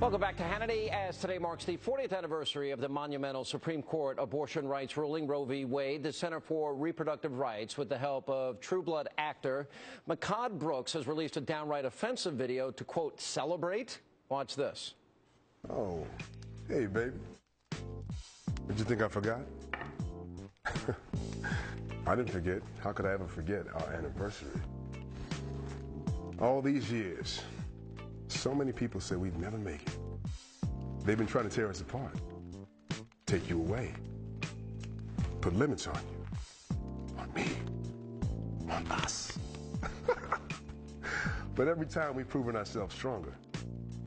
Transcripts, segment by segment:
Welcome back to Hannity. As today marks the 40th anniversary of the monumental Supreme Court abortion rights ruling Roe v. Wade, the Center for Reproductive Rights, with the help of True Blood actor Mehcad Brooks, has released a downright offensive video to, quote, celebrate. Watch this. Oh, hey, baby. Did you think I forgot? I didn't forget. How could I ever forget our anniversary? All these years, so many people said we'd never make it. They've been trying to tear us apart, take you away, put limits on you, on me, on us. But every time we've proven ourselves stronger.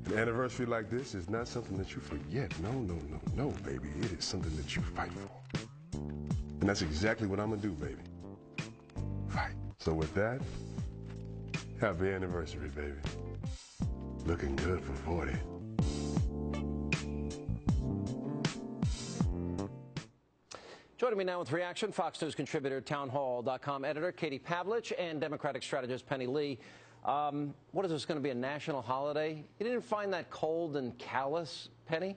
An anniversary like this is not something that you forget. No, no, no, no, baby. It is something that you fight for. And that's exactly what I'm gonna do, baby. Fight. So with that, happy anniversary, baby. Looking good for 40. Joining me now with reaction, Fox News contributor, townhall.com editor Katie Pavlich, and Democratic strategist Penny Lee. What is this going to be, a national holiday? You didn't find that cold and callous, Penny?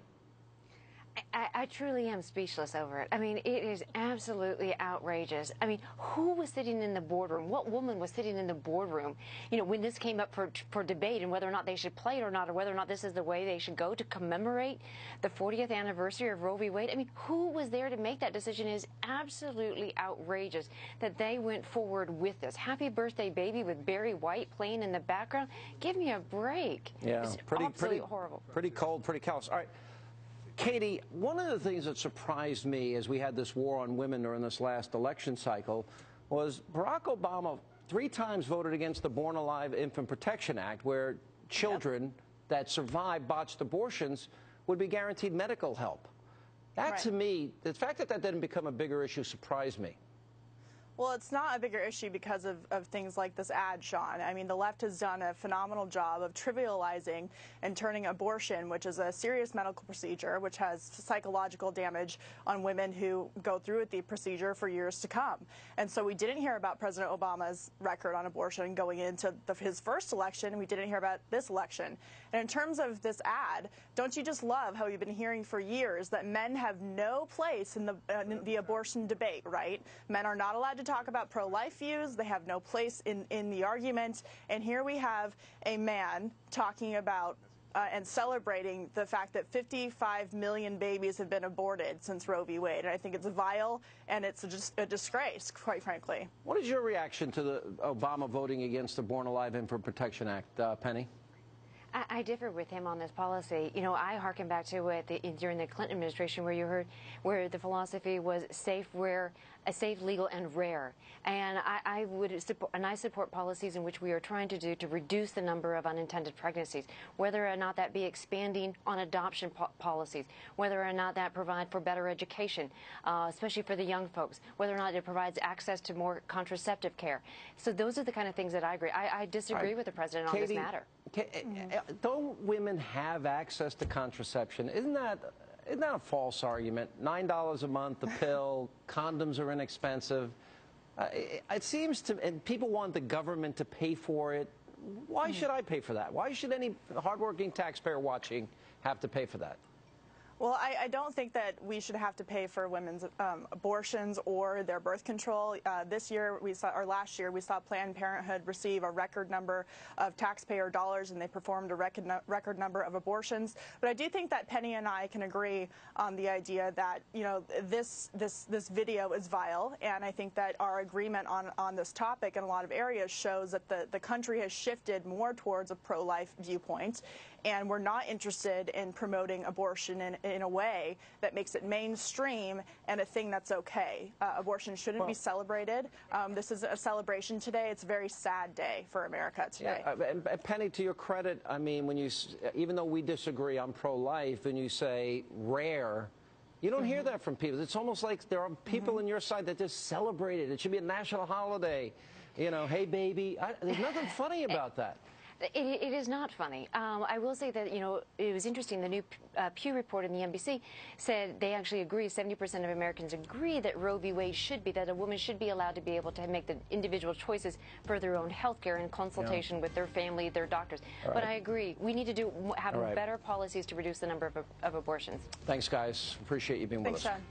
I truly am speechless over it. I mean, it is absolutely outrageous. I mean, who was sitting in the boardroom? What woman was sitting in the boardroom, you know, when this came up for debate and whether or not they should play it or not, or whether or not this is the way they should go to commemorate the 40th anniversary of Roe v. Wade? I mean, who was there to make that decision? It is absolutely outrageous that they went forward with this. Happy birthday, baby, with Barry White playing in the background. Give me a break. Yeah, it's pretty horrible. Pretty cold, pretty callous. All right. Katie, one of the things that surprised me as we had this war on women during this last election cycle was Barack Obama 3 times voted against the Born Alive Infant Protection Act, where children that survive botched abortions would be guaranteed medical help. That, to me, the fact that that didn't become a bigger issue surprised me. Well, it's not a bigger issue because of things like this ad, Sean. I mean, the left has done a phenomenal job of trivializing and turning abortion, which is a serious medical procedure, which has psychological damage on women who go through the procedure for years to come. And so we didn't hear about President Obama's record on abortion going into his first election, and we didn't hear about this election. And in terms of this ad, don't you just love how we've been hearing for years that men have no place in the abortion debate, right? Men are not allowed to talk about pro-life views. They have no place in the argument. And here we have a man talking about and celebrating the fact that 55 million babies have been aborted since Roe v. Wade. And I think it's vile, and it's just a disgrace, quite frankly. What is your reaction to the Obama voting against the Born Alive Infant Protection Act, Penny? I differ with him on this policy. You know, I harken back to it during the Clinton administration, where you heard where the philosophy was safe, legal, and rare. And I support policies in which we are trying to do to reduce the number of unintended pregnancies, whether or not that be expanding on adoption policies, whether or not that provide for better education, especially for the young folks, whether or not it provides access to more contraceptive care. So those are the kind of things that I agree. I disagree with the president on this matter. Don't women have access to contraception? Isn't that a false argument? $9 a month, the pill, condoms are inexpensive. It seems to, and people want the government to pay for it. Why should I pay for that? Why should any hardworking taxpayer watching have to pay for that? Well, I don't think that we should have to pay for women's abortions or their birth control. This year, last year, we saw Planned Parenthood receive a record number of taxpayer dollars, and they performed a record number of abortions. But I do think that Penny and I can agree on the idea that, you know, this video is vile, and I think that our agreement on this topic in a lot of areas shows that the country has shifted more towards a pro-life viewpoint, and we're not interested in promoting abortion in a way that makes it mainstream and a thing that's okay. Abortion shouldn't be celebrated. This is a celebration today. It's a very sad day for America today. Yeah, Penny, to your credit, I mean, when you, even though we disagree on pro-life, and you say rare, you don't hear that from people. It's almost like there are people on your side that just celebrate it. It should be a national holiday. You know, hey, baby. There's nothing funny about that. It is not funny. I will say that, you know, it was interesting. The new Pew report in the NBC said they actually agree, 70% of Americans agree that Roe v. Wade should be, that a woman should be allowed to be able to make the individual choices for their own health care in consultation with their family, their doctors. But I agree. We need to have better policies to reduce the number of abortions. Thanks, guys. Appreciate you being with us. Thanks, Sean.